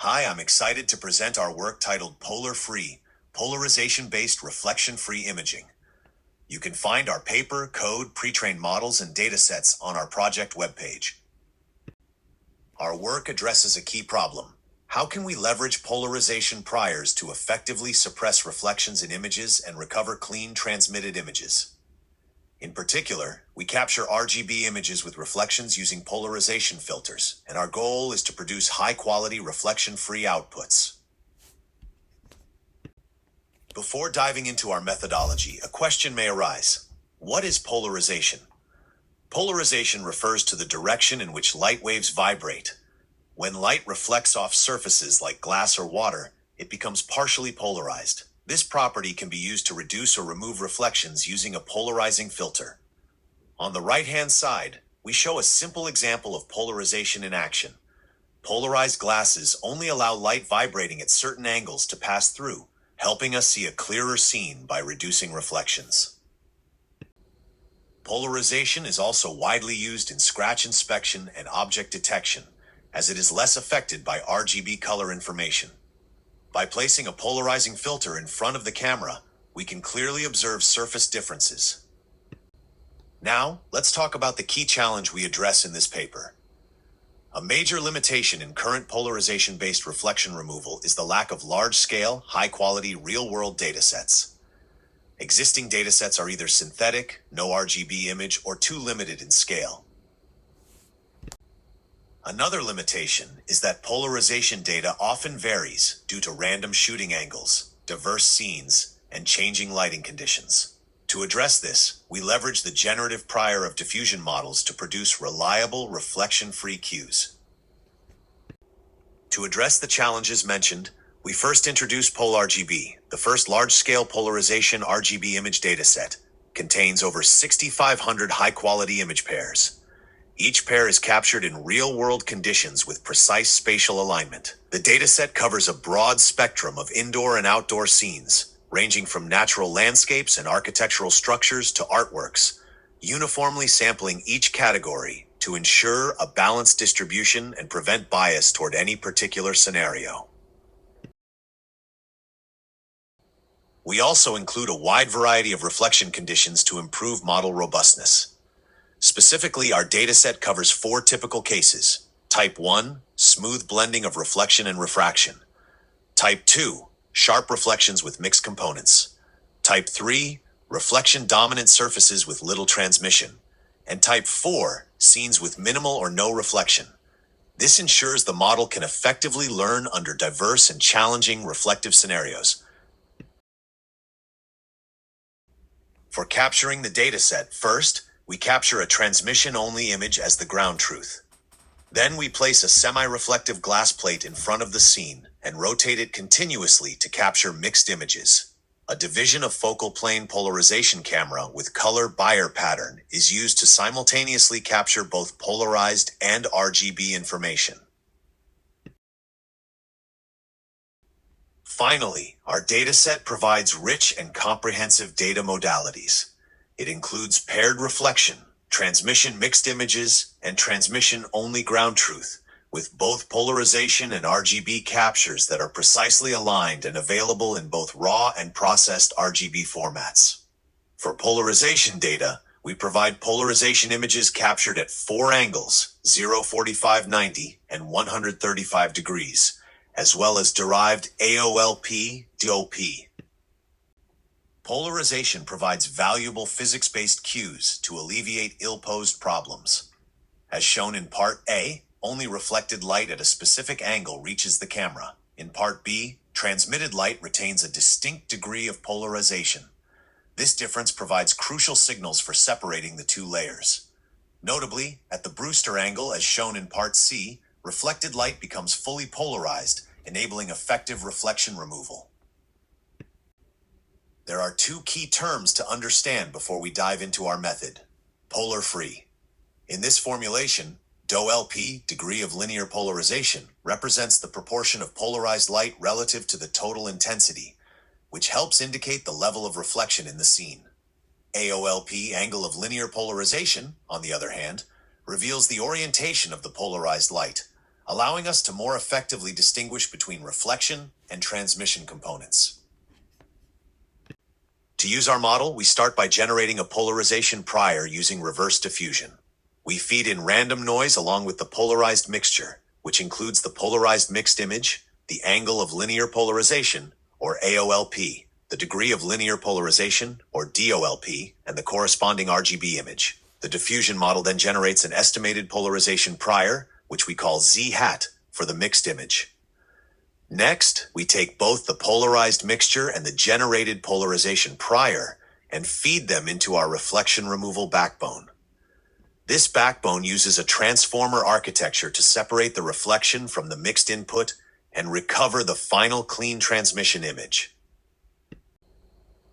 Hi, I'm excited to present our work titled PolarFree, polarization-based reflection-free imaging. You can find our paper, code, pre-trained models, and datasets on our project webpage. Our work addresses a key problem. How can we leverage polarization priors to effectively suppress reflections in images and recover clean transmitted images? In particular, we capture RGB images with reflections using polarization filters, and our goal is to produce high-quality reflection-free outputs. Before diving into our methodology, a question may arise. What is polarization? Polarization refers to the direction in which light waves vibrate. When light reflects off surfaces like glass or water, it becomes partially polarized. This property can be used to reduce or remove reflections using a polarizing filter. On the right-hand side, we show a simple example of polarization in action. Polarized glasses only allow light vibrating at certain angles to pass through, helping us see a clearer scene by reducing reflections. Polarization is also widely used in scratch inspection and object detection, as it is less affected by RGB color information. By placing a polarizing filter in front of the camera, we can clearly observe surface differences. Now, let's talk about the key challenge we address in this paper. A major limitation in current polarization-based reflection removal is the lack of large-scale, high-quality, real-world datasets. Existing datasets are either synthetic, no RGB image, or too limited in scale. Another limitation is that polarization data often varies due to random shooting angles, diverse scenes, and changing lighting conditions. To address this, we leverage the generative prior of diffusion models to produce reliable, reflection-free cues. To address the challenges mentioned, we first introduced PolarRGB, the first large-scale polarization RGB image dataset. Contains over 6,500 high-quality image pairs. Each pair is captured in real-world conditions with precise spatial alignment. The dataset covers a broad spectrum of indoor and outdoor scenes, ranging from natural landscapes and architectural structures to artworks, uniformly sampling each category to ensure a balanced distribution and prevent bias toward any particular scenario. We also include a wide variety of reflection conditions to improve model robustness. Specifically, our dataset covers 4 typical cases. Type 1, smooth blending of reflection and refraction. Type 2, sharp reflections with mixed components. Type 3, reflection-dominant surfaces with little transmission. And Type 4, scenes with minimal or no reflection. This ensures the model can effectively learn under diverse and challenging reflective scenarios. For capturing the dataset, first, we capture a transmission-only image as the ground truth. Then we place a semi-reflective glass plate in front of the scene and rotate it continuously to capture mixed images. A division of focal plane polarization camera with color Bayer pattern is used to simultaneously capture both polarized and RGB information. Finally, our dataset provides rich and comprehensive data modalities. It includes paired reflection, transmission mixed images, and transmission-only ground truth, with both polarization and RGB captures that are precisely aligned and available in both raw and processed RGB formats. For polarization data, we provide polarization images captured at 4 angles, 0, 45, 90, and 135 degrees, as well as derived AOLP, DOP. Polarization provides valuable physics-based cues to alleviate ill-posed problems. As shown in Part A, only reflected light at a specific angle reaches the camera. In Part B, transmitted light retains a distinct degree of polarization. This difference provides crucial signals for separating the 2 layers. Notably, at the Brewster angle, as shown in Part C, reflected light becomes fully polarized, enabling effective reflection removal. There are 2 key terms to understand before we dive into our method. PolarFree. In this formulation, DOLP, degree of linear polarization, represents the proportion of polarized light relative to the total intensity, which helps indicate the level of reflection in the scene. AOLP, angle of linear polarization, on the other hand, reveals the orientation of the polarized light, allowing us to more effectively distinguish between reflection and transmission components. To use our model, we start by generating a polarization prior using reverse diffusion. We feed in random noise along with the polarized mixture, which includes the polarized mixed image, the angle of linear polarization, or AOLP, the degree of linear polarization, or DOLP, and the corresponding RGB image. The diffusion model then generates an estimated polarization prior, which we call Z hat, for the mixed image. Next, we take both the polarized mixture and the generated polarization prior and feed them into our reflection removal backbone. This backbone uses a transformer architecture to separate the reflection from the mixed input and recover the final clean transmission image.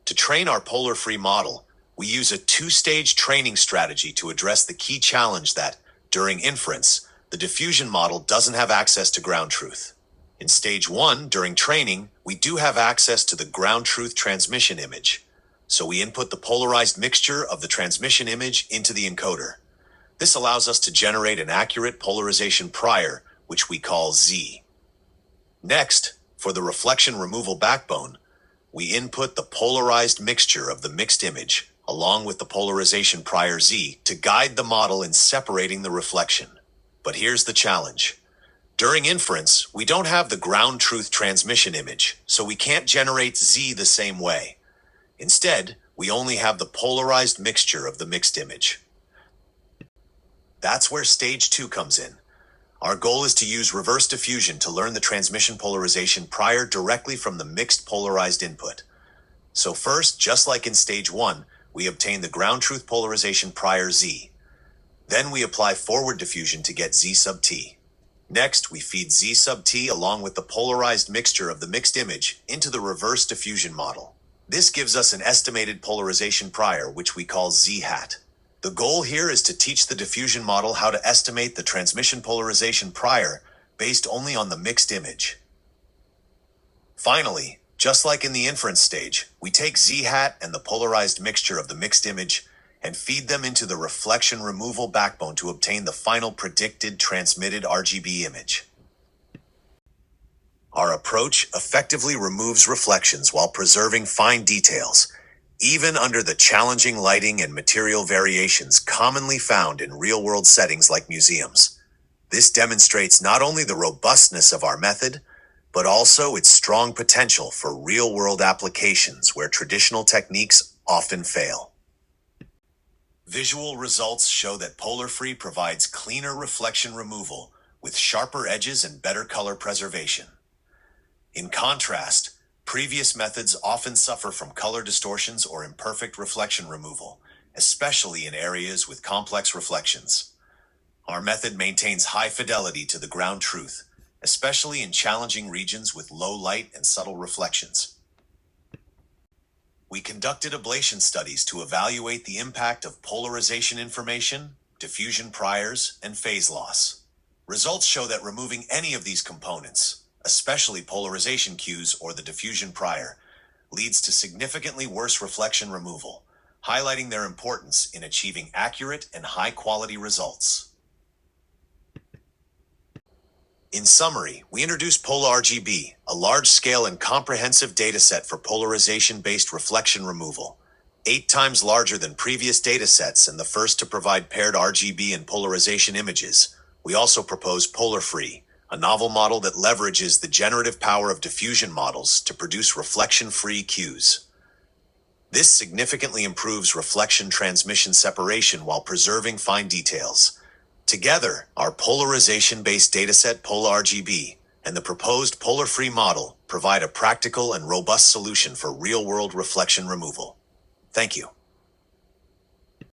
To train our PolarFree model, we use a two-stage training strategy to address the key challenge that, during inference, the diffusion model doesn't have access to ground truth. In stage 1, during training, we do have access to the ground truth transmission image, so we input the polarized mixture of the transmission image into the encoder. This allows us to generate an accurate polarization prior, which we call Z. Next, for the reflection removal backbone, we input the polarized mixture of the mixed image, along with the polarization prior Z, to guide the model in separating the reflection. But here's the challenge. During inference, we don't have the ground truth transmission image, so we can't generate Z the same way. Instead, we only have the polarized mixture of the mixed image. That's where stage 2 comes in. Our goal is to use reverse diffusion to learn the transmission polarization prior directly from the mixed polarized input. So first, just like in stage 1, we obtain the ground truth polarization prior Z. Then we apply forward diffusion to get Z sub t. Next, we feed Z sub t along with the polarized mixture of the mixed image into the reverse diffusion model. This gives us an estimated polarization prior, which we call Z hat. The goal here is to teach the diffusion model how to estimate the transmission polarization prior based only on the mixed image. Finally, just like in the inference stage, we take Z hat and the polarized mixture of the mixed image and feed them into the reflection removal backbone to obtain the final predicted transmitted RGB image. Our approach effectively removes reflections while preserving fine details, even under the challenging lighting and material variations commonly found in real-world settings like museums. This demonstrates not only the robustness of our method, but also its strong potential for real-world applications where traditional techniques often fail. Visual results show that PolarFree provides cleaner reflection removal with sharper edges and better color preservation. In contrast, previous methods often suffer from color distortions or imperfect reflection removal, especially in areas with complex reflections. Our method maintains high fidelity to the ground truth, especially in challenging regions with low light and subtle reflections. We conducted ablation studies to evaluate the impact of polarization information, diffusion priors, and phase loss. Results show that removing any of these components, especially polarization cues or the diffusion prior, leads to significantly worse reflection removal, highlighting their importance in achieving accurate and high-quality results. In summary, we introduced PolarRGB, a large-scale and comprehensive dataset for polarization-based reflection removal, 8 times larger than previous datasets and the first to provide paired RGB and polarization images. We also propose PolarFree, a novel model that leverages the generative power of diffusion models to produce reflection-free cues. This significantly improves reflection transmission separation while preserving fine details. Together, our polarization-based dataset PolarRGB and the proposed PolarFree model provide a practical and robust solution for real-world reflection removal. Thank you.